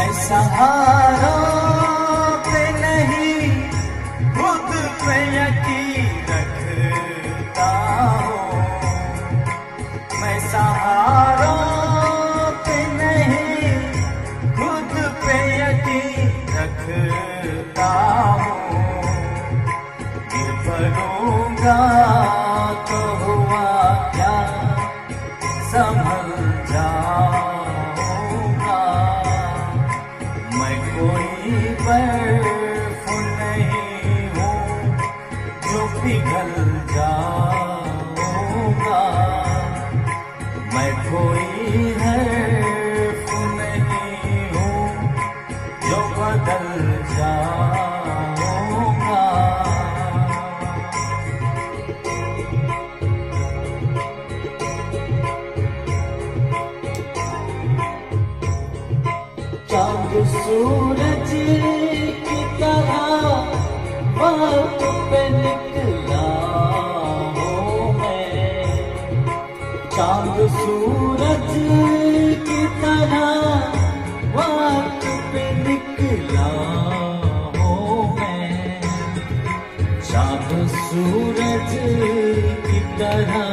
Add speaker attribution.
Speaker 1: मैं सहारों पे नहीं खुद पे यकीन रखता हूँ। मैं सहारों पे नहीं खुद पे यकीन रखता हूँ। गिर पड़ूंगा तो हुआ क्या, संभल जाऊंगा। मैं कोई बर्फ नहीं हूँ जो पिघल जाऊंगा। मैं कोई हर्फ नहीं हूँ जो बदल जाऊंगा। चांद सूरज की तरह वक्त पे निकला हूँ मैं। चांद सूरज की तरह वक्त पे निकला हूँ मैं। चांद सूरज की तरह